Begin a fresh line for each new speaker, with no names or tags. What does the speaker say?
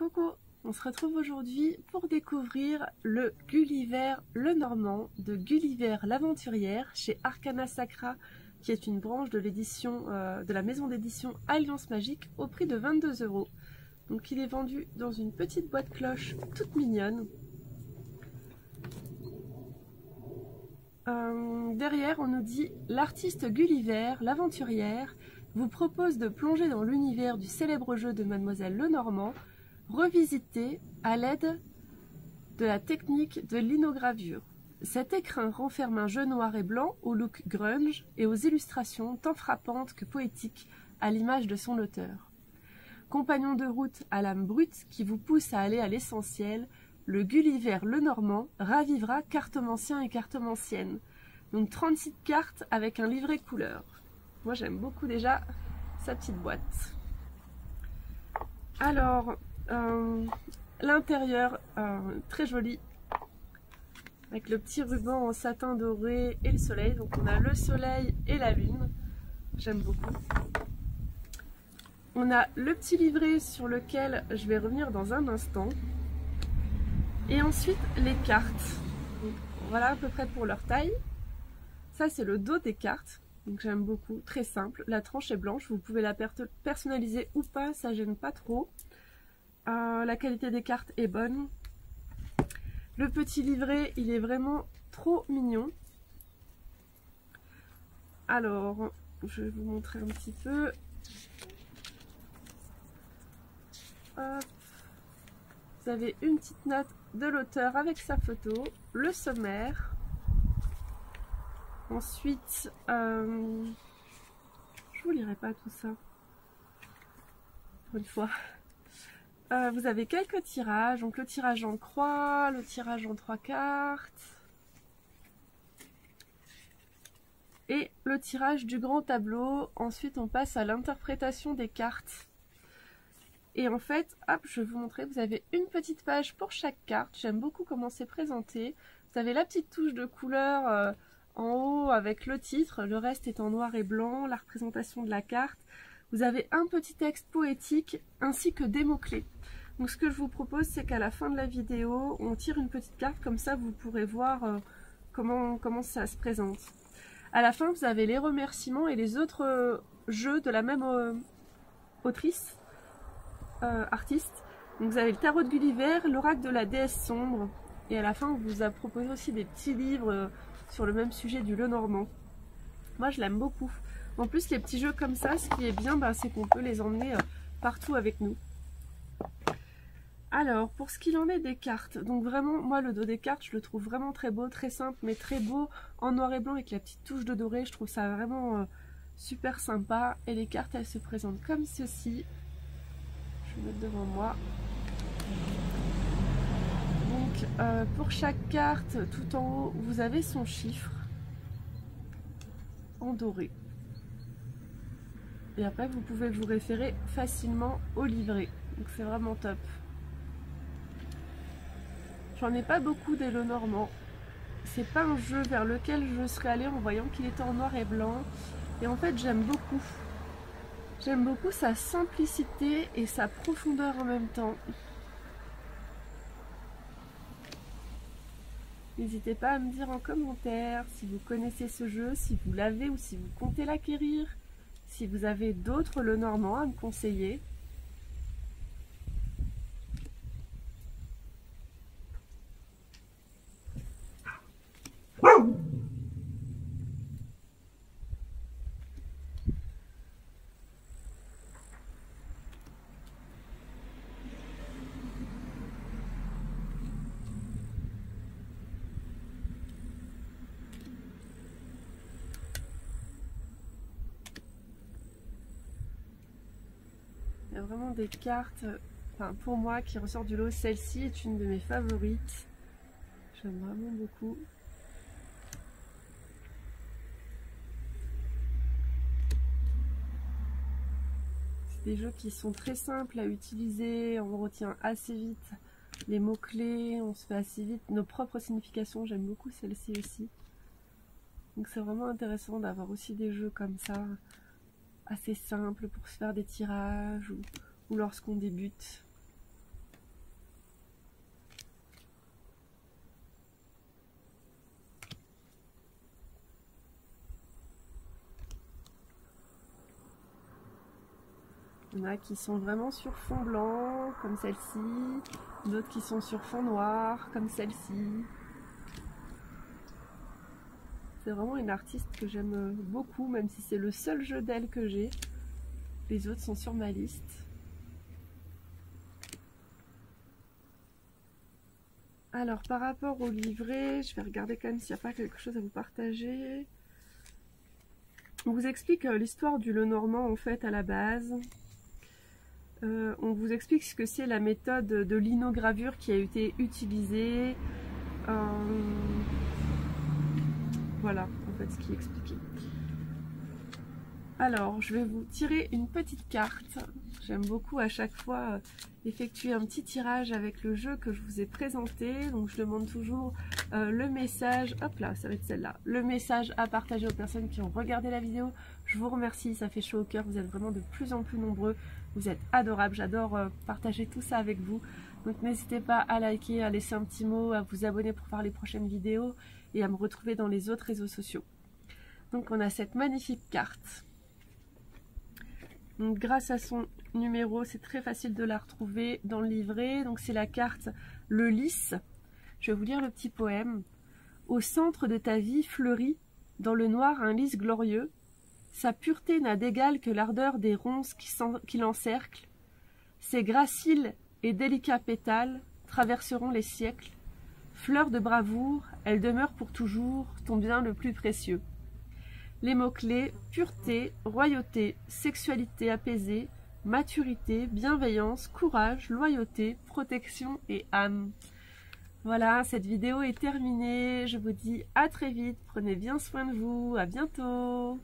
Coucou, on se retrouve aujourd'hui pour découvrir le Gulliver le Normand de Gulliver l'Aventurière chez Arcana Sacra, qui est une branche de l'édition de la maison d'édition Alliance Magique au prix de 22 €. Donc il est vendu dans une petite boîte cloche toute mignonne. Derrière on nous dit: l'artiste Gulliver l'Aventurière vous propose de plonger dans l'univers du célèbre jeu de Mademoiselle Lenormand, revisité à l'aide de la technique de linogravure. Cet écrin renferme un jeu noir et blanc au look grunge et aux illustrations tant frappantes que poétiques à l'image de son auteur. Compagnon de route à l'âme brute qui vous pousse à aller à l'essentiel, le Gulliver Lenormand ravivera cartomanciens et cartomanciennes. Donc 36 cartes avec un livret couleur. Moi j'aime beaucoup déjà sa petite boîte. Alors, l'intérieur très joli, avec le petit ruban en satin doré et le soleil. Donc on a le soleil et la lune, j'aime beaucoup. On a le petit livret sur lequel je vais revenir dans un instant. Et ensuite les cartes. Donc, voilà à peu près pour leur taille. Ça c'est le dos des cartes. Donc j'aime beaucoup, très simple. La tranche est blanche, vous pouvez la personnaliser ou pas, ça gêne pas trop. La qualité des cartes est bonne. Le petit livret, il est vraiment trop mignon. Alors, je vais vous montrer un petit peu. Hop. Vous avez une petite note de l'auteur avec sa photo, le sommaire. Ensuite, je vous lirai pas tout ça pour une fois. Vous avez quelques tirages, donc le tirage en croix, le tirage en 3 cartes et le tirage du grand tableau. Ensuite on passe à l'interprétation des cartes. Et en fait, hop, je vais vous montrer, vous avez une petite page pour chaque carte. J'aime beaucoup comment c'est présenté. Vous avez la petite touche de couleur en haut avec le titre, le reste est en noir et blanc, la représentation de la carte. Vous avez un petit texte poétique ainsi que des mots-clés. Donc ce que je vous propose, c'est qu'à la fin de la vidéo, on tire une petite carte, comme ça vous pourrez voir comment ça se présente. À la fin, vous avez les remerciements et les autres jeux de la même autrice, artiste. Donc vous avez le tarot de Gulliver, l'oracle de la déesse sombre, et à la fin on vous a proposé aussi des petits livres sur le même sujet du Lenormand. Moi je l'aime beaucoup. En plus les petits jeux comme ça, ce qui est bien, c'est qu'on peut les emmener partout avec nous. Alors pour ce qu'il en est des cartes, donc vraiment moi le dos des cartes je le trouve vraiment très beau, très simple mais très beau en noir et blanc avec la petite touche de doré. Je trouve ça vraiment super sympa. Et les cartes elles se présentent comme ceci. Je vais mettre devant moi. Donc pour chaque carte, tout en haut, vous avez son chiffre en doré. Et après, vous pouvez vous référer facilement au livret. Donc c'est vraiment top. J'en ai pas beaucoup des Lenormand. C'est pas un jeu vers lequel je serais allée en voyant qu'il était en noir et blanc. Et en fait, j'aime beaucoup. J'aime beaucoup sa simplicité et sa profondeur en même temps. N'hésitez pas à me dire en commentaire si vous connaissez ce jeu, si vous l'avez ou si vous comptez l'acquérir, si vous avez d'autres Lenormand à me conseiller. Il y a vraiment des cartes, pour moi, qui ressortent du lot. Celle-ci est une de mes favorites. J'aime vraiment beaucoup. C'est des jeux qui sont très simples à utiliser, on retient assez vite les mots-clés, on se fait assez vite nos propres significations. J'aime beaucoup celle-ci aussi. Donc c'est vraiment intéressant d'avoir aussi des jeux comme ça, assez simples pour se faire des tirages ou lorsqu'on débute. Il y en a qui sont vraiment sur fond blanc, comme celle-ci. D'autres qui sont sur fond noir, comme celle-ci. C'est vraiment une artiste que j'aime beaucoup, même si c'est le seul jeu d'elle que j'ai. Les autres sont sur ma liste. Alors, par rapport au livret, je vais regarder quand même s'il n'y a pas quelque chose à vous partager. On vous explique l'histoire du Lenormand, en fait, à la base. On vous explique ce que c'est la méthode de linogravure qui a été utilisée. Voilà, en fait, ce qui est expliqué. Alors, je vais vous tirer une petite carte. J'aime beaucoup à chaque fois effectuer un petit tirage avec le jeu que je vous ai présenté. Donc, je demande toujours le message. Hop là, ça va être celle-là. Le message à partager aux personnes qui ont regardé la vidéo. Je vous remercie, ça fait chaud au cœur. Vous êtes vraiment de plus en plus nombreux. Vous êtes adorables. J'adore partager tout ça avec vous. Donc, n'hésitez pas à liker, à laisser un petit mot, à vous abonner pour voir les prochaines vidéos et à me retrouver dans les autres réseaux sociaux. Donc, on a cette magnifique carte. Donc, grâce à son numéro, c'est très facile de la retrouver dans le livret. Donc c'est la carte Le Lys. Je vais vous lire le petit poème. Au centre de ta vie fleurit, dans le noir un lys glorieux. Sa pureté n'a d'égal que l'ardeur des ronces qui l'encerclent. Ses graciles et délicats pétales traverseront les siècles. Fleur de bravoure, elle demeure pour toujours ton bien le plus précieux. Les mots-clés, pureté, royauté, sexualité apaisée, maturité, bienveillance, courage, loyauté, protection et âme. Voilà, cette vidéo est terminée. Je vous dis à très vite. Prenez bien soin de vous. À bientôt.